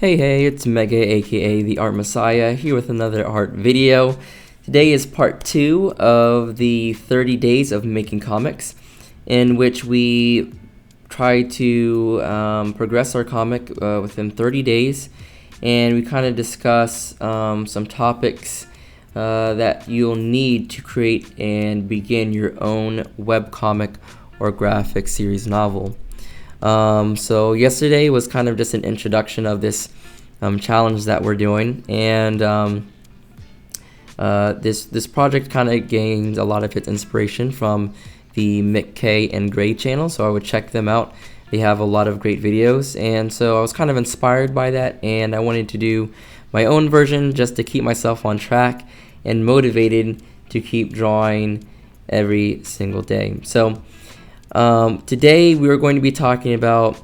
Hey, it's Mega, aka the Art Messiah, here with another art video. Today is part 2 of the 30 days of making comics, in which we try to progress our comic within 30 days, and we kind of discuss some topics that you'll need to create and begin your own webcomic or graphic series novel. So yesterday was kind of just an introduction of this challenge that we're doing, and this project kind of gained a lot of its inspiration from the Mick K and Gray channel, so I would check them out. They have a lot of great videos, and so I was kind of inspired by that, and I wanted to do my own version just to keep myself on track and motivated to keep drawing every single day. So today we are going to be talking about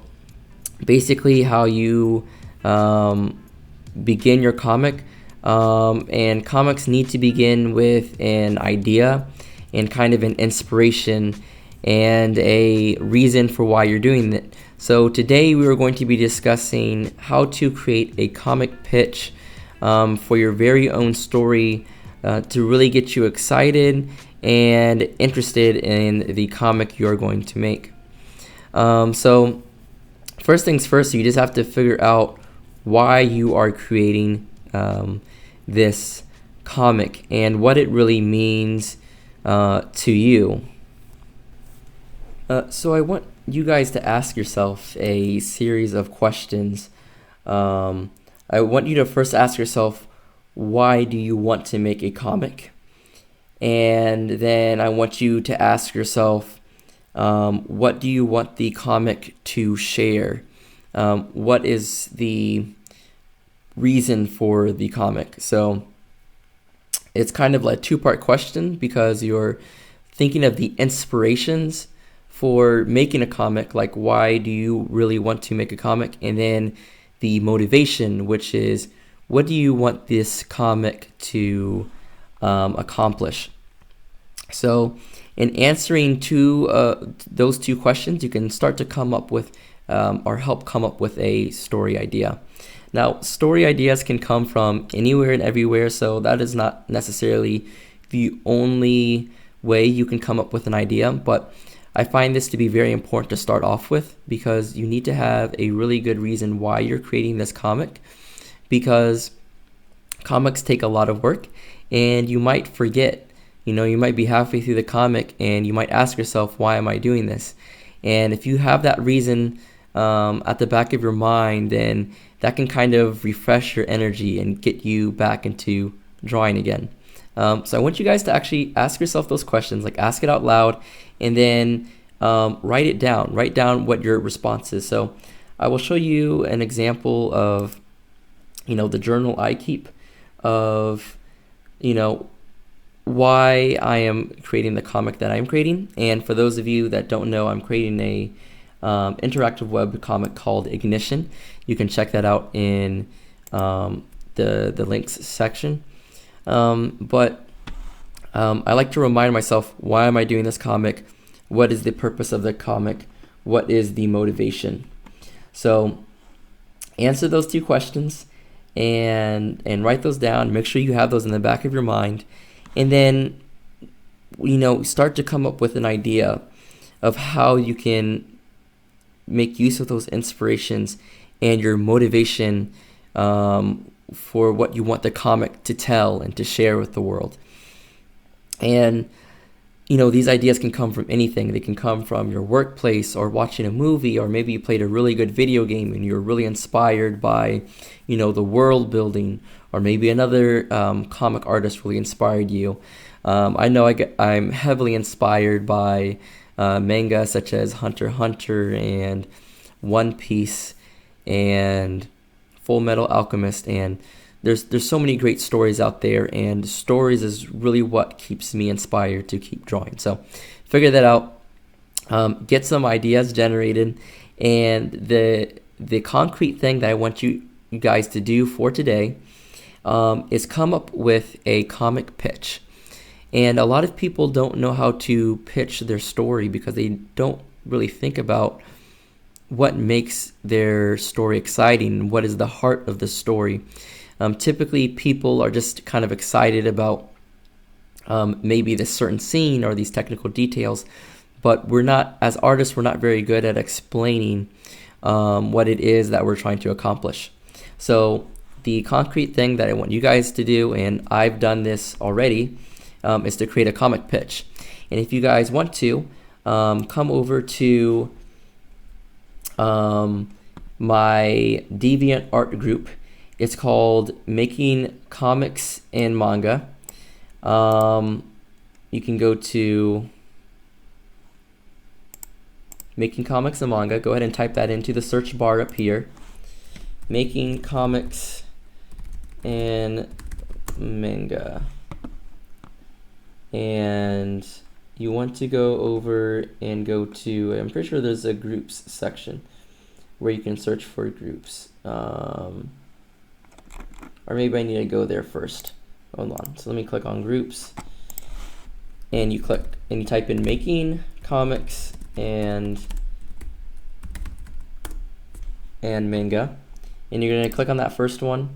basically how you begin your comic, and comics need to begin with an idea and kind of an inspiration and a reason for why you're doing it. So today we are going to be discussing how to create a comic pitch for your very own story to really get you excited and interested in the comic you're going to make. So first things first, you just have to figure out why you are creating this comic and what it really means to you. So I want you guys to ask yourself a series of questions. I want you to first ask yourself, why do you want to make a comic? And then I want you to ask yourself, what do you want the comic to share? What is the reason for the comic? So it's kind of like a two-part question, because you're thinking of the inspirations for making a comic, like why do you really want to make a comic, and then the motivation, which is what do you want this comic to accomplish. So in answering those two questions, you can start to come up with or help come up with a story idea. Now, story ideas can come from anywhere and everywhere, so that is not necessarily the only way you can come up with an idea, but I find this to be very important to start off with, because you need to have a really good reason why you're creating this comic, because comics take a lot of work and you might forget. You might be halfway through the comic and you might ask yourself, why am I doing this? And if you have that reason at the back of your mind, then that can kind of refresh your energy and get you back into drawing again. So I want you guys to actually ask yourself those questions, like ask it out loud, and then write it down. Write down what your response is. So I will show you an example of, the journal I keep of, why I am creating the comic that I'm creating. And for those of you that don't know, I'm creating a interactive web comic called Ignition. You can check that out in the links section. But I like to remind myself, why am I doing this comic? What is the purpose of the comic? What is the motivation? So answer those two questions and write those down. Make sure you have those in the back of your mind. And then, start to come up with an idea of how you can make use of those inspirations and your motivation for what you want the comic to tell and to share with the world. And, these ideas can come from anything. They can come from your workplace, or watching a movie, or maybe you played a really good video game and you're really inspired by, the world building, or maybe another comic artist really inspired you. I know I'm heavily inspired by manga such as Hunter x Hunter and One Piece and Full Metal Alchemist, and there's so many great stories out there, and stories is really what keeps me inspired to keep drawing. So figure that out, get some ideas generated, and the concrete thing that I want you guys to do for today is come up with a comic pitch. And a lot of people don't know how to pitch their story because they don't really think about what makes their story exciting, what is the heart of the story. Typically people are just kind of excited about maybe this certain scene or these technical details, but we're not, as artists, we're not very good at explaining what it is that we're trying to accomplish. So the concrete thing that I want you guys to do, and I've done this already, is to create a comic pitch. And if you guys want to, come over to my DeviantART group. It's called Making Comics and Manga. You can go to Making Comics and Manga. Go ahead and type that into the search bar up here. Making Comics and Manga. And you want to go over and go to, I'm pretty sure there's a groups section where you can search for groups. Or maybe I need to go there first. Hold on. So let me click on groups. And you click and you type in Making Comics and Manga. And you're going to click on that first one.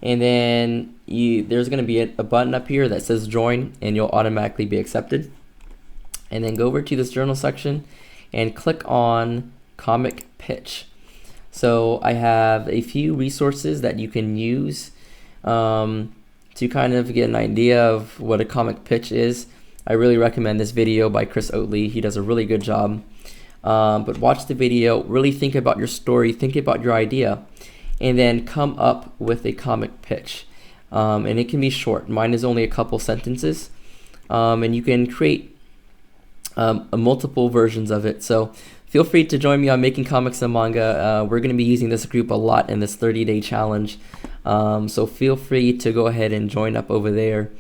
And then there's going to be a button up here that says join, and you'll automatically be accepted. And then go over to this journal section and click on comic pitch. So I have a few resources that you can use to kind of get an idea of what a comic pitch is. I really recommend this video by Chris Oatley. He does a really good job. But watch the video, really think about your story, think about your idea, and then come up with a comic pitch. And it can be short. Mine is only a couple sentences. And you can create multiple versions of it. So feel free to join me on Making Comics and Manga. We're going to be using this group a lot in this 30-day challenge. So feel free to go ahead and join up over there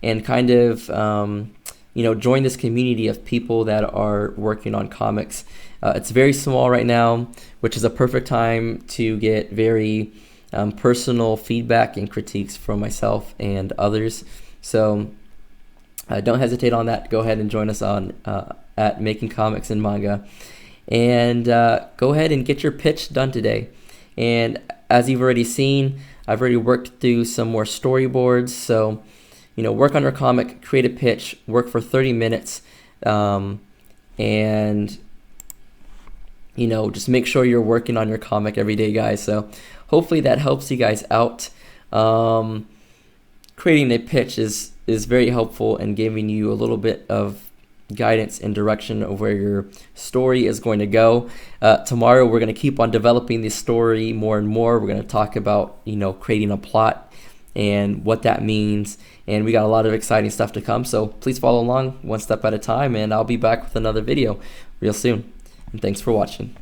and kind of join this community of people that are working on comics. It's very small right now, which is a perfect time to get very personal feedback and critiques from myself and others. So don't hesitate on that. Go ahead and join us on at Making Comics and Manga, and go ahead and get your pitch done today. And as you've already seen, I've already worked through some more storyboards. So work on your comic, create a pitch, work for 30 minutes, and just make sure you're working on your comic every day, guys. So hopefully that helps you guys out. Creating a pitch is very helpful in giving you a little bit of guidance and direction of where your story is going to go. Tomorrow we're going to keep on developing this story more and more. We're going to talk about creating a plot and what that means, and we got a lot of exciting stuff to come. So please follow along one step at a time, and I'll be back with another video real soon. And thanks for watching.